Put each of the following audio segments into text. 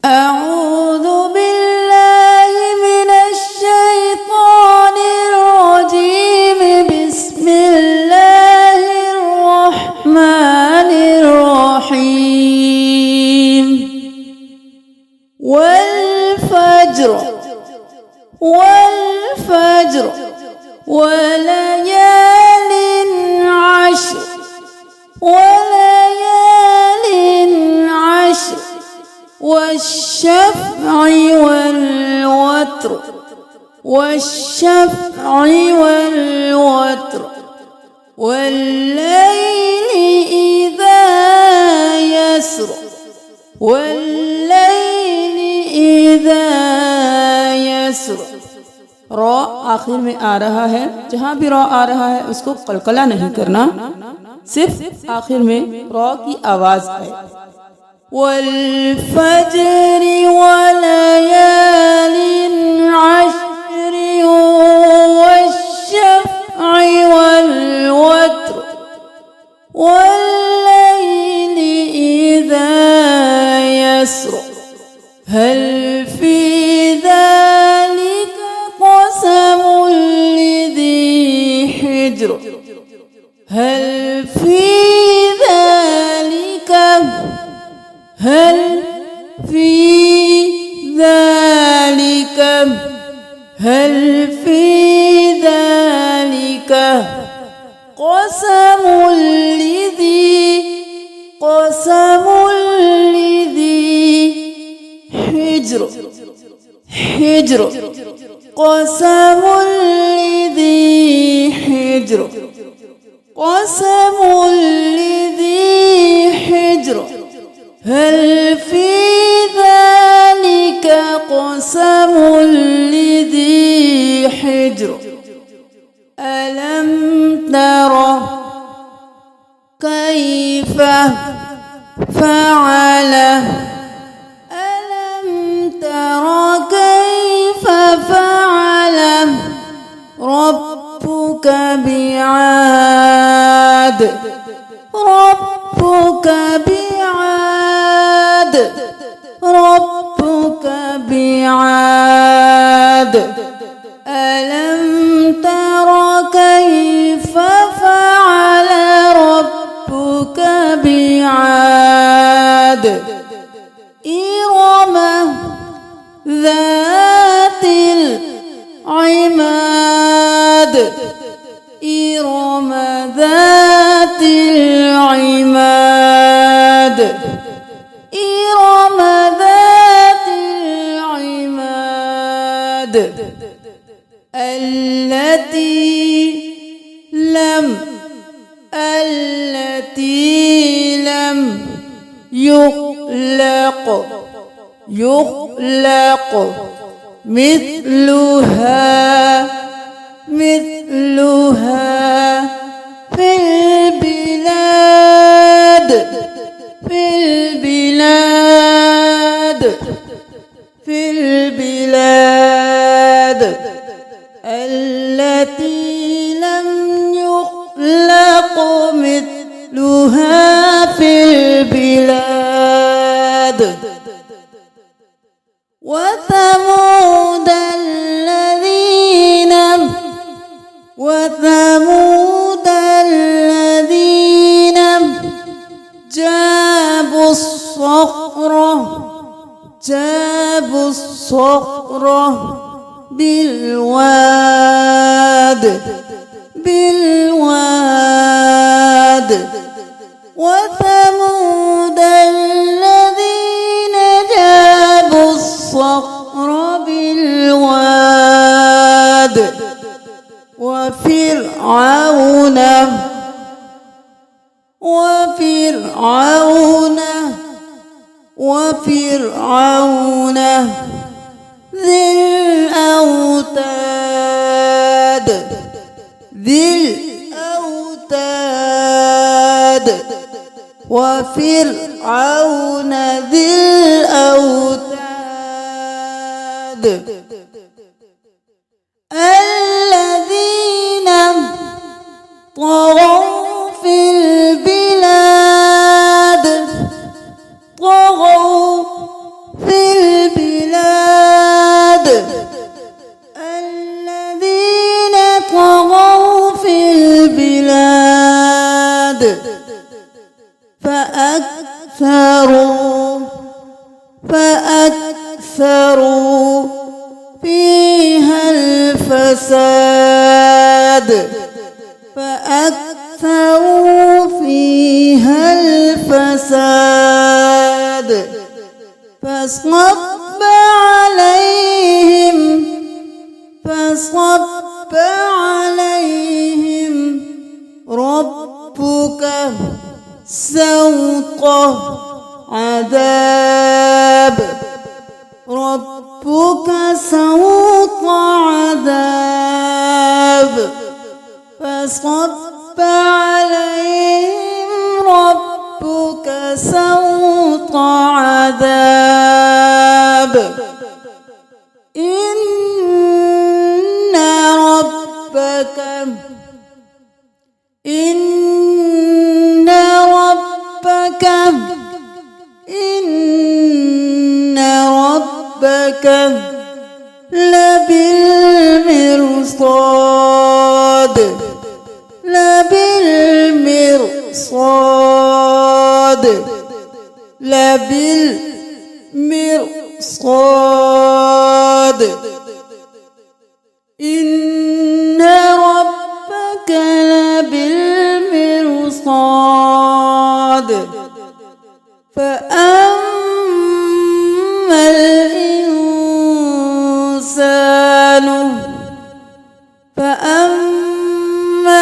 أعوذ بالله من الشيطان الرجيم. بسم الله الرحمن الرحيم. والفجر والفجر وليال عشر وليال عشر والشفع والوتر والشفع والوتر والليل إذا يسر والليل إذا يسر। रॉ आखिर में आ रहा है, जहाँ भी रॉ आ रहा है उसको कलकला नहीं करना, सिर्फ आखिर में रॉ की आवाज है। वल्फज्र वलयालिन अश्र वश्शफ़्अ वल्वत्र वल्लैलि इज़ा यस्र हल फी ज़ालिका क़समुन लिज़ी हिज्र हल फी ज़ालिका هل في ذلك هل في ذلك قسم لذي حجر حجر قسم لذي حجر قسم لذي حجر هل في ذلك قسم لذي حجر ألم تر كيف فعل ألم تر كيف فعل ربك بعاد ربك بعاد ربك بعاد ألم تر كيف فعل ربك بعاد إرم ذات العماد إرم ذات العماد إرم ذات العماد التي لم يخلق مثلها في البلاد التي لم يخلق مثلها في البلاد وثمود الذين جابوا الصخر بالواد وثمود الذين جابوا الصخر بالواد وفرعون ذي الأوتاد وفرعون ذي الأوتاد الذين طغوا في البلاد طغوا في فأكثروا فيها الفساد فأكثروا فيها الفساد فصب عليهم ربك سوط عذاب فصب عليهم ربك سوط عذاب إن ربك لبالمرصاد إن ربك لبالمرصاد فأما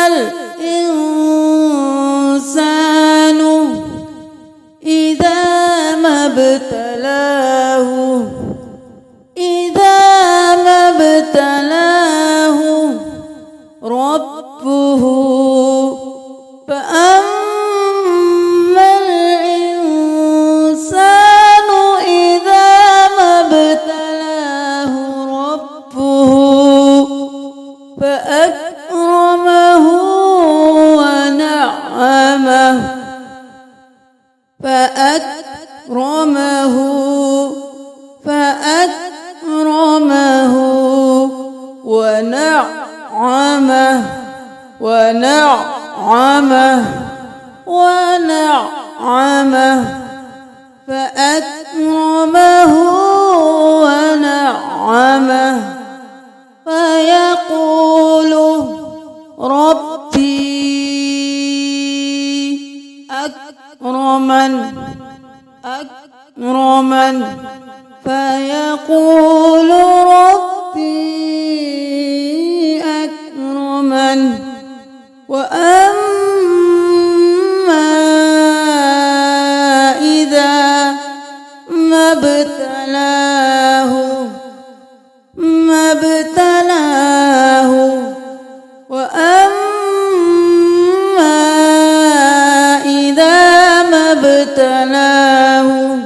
الإنسان إذا ما ابتلاه ربه فأما الإنسان إذا ما ابتلاه ربه فأكرمه ونعمه فيقول ربي أكرمن فيقول ربي أكرمن وأما إذا ما ابتلاه وأما إذا ما ابتلاه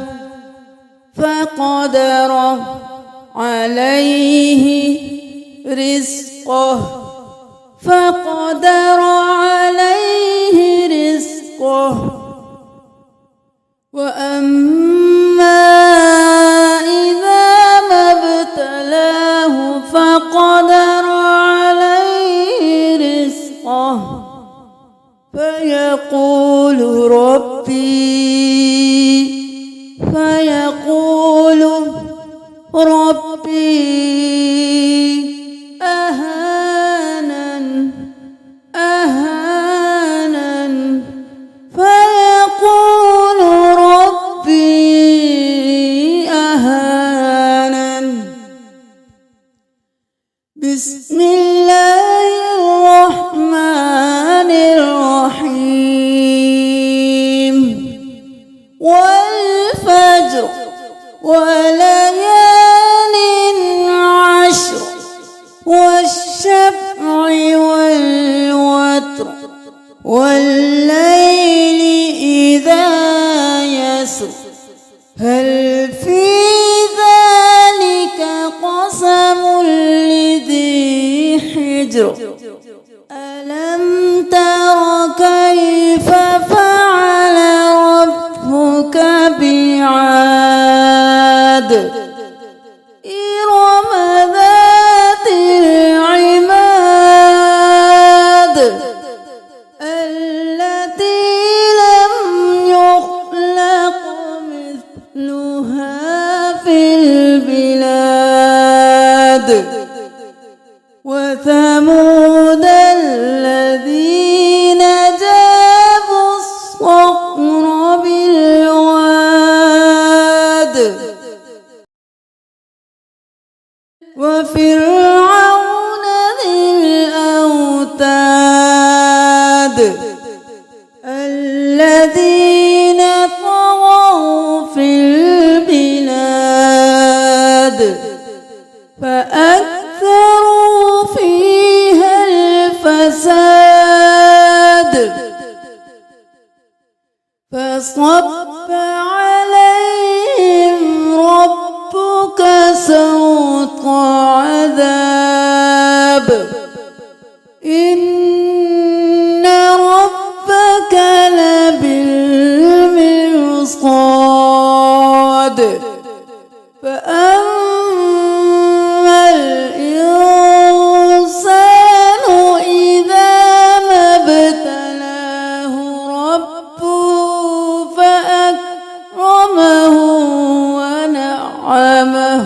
فقدر عليه رزقه وأما إذا ما ابتلاه فقدر عليه رزقه فيقول ربي أهانن فيقول ربي أهانن بسم الله الرحمن الرحيم والفجر وليال عشر والشفع والوتر والليل إذا يسر هل في ذلك قسم لذي حجر ألم تر كيف فعل ربك بعاد إرم ذات العماد التي لم يخلق مثلها وفرعون ذي الأوتاد الذين طغوا في البلاد فأكثروا فيها الفساد فصب عليهم ربك سوط عذاب إن ربك لبالمرصاد فأما الإنسان إذا ما ابتلاه ربه فأكرمه ونعمه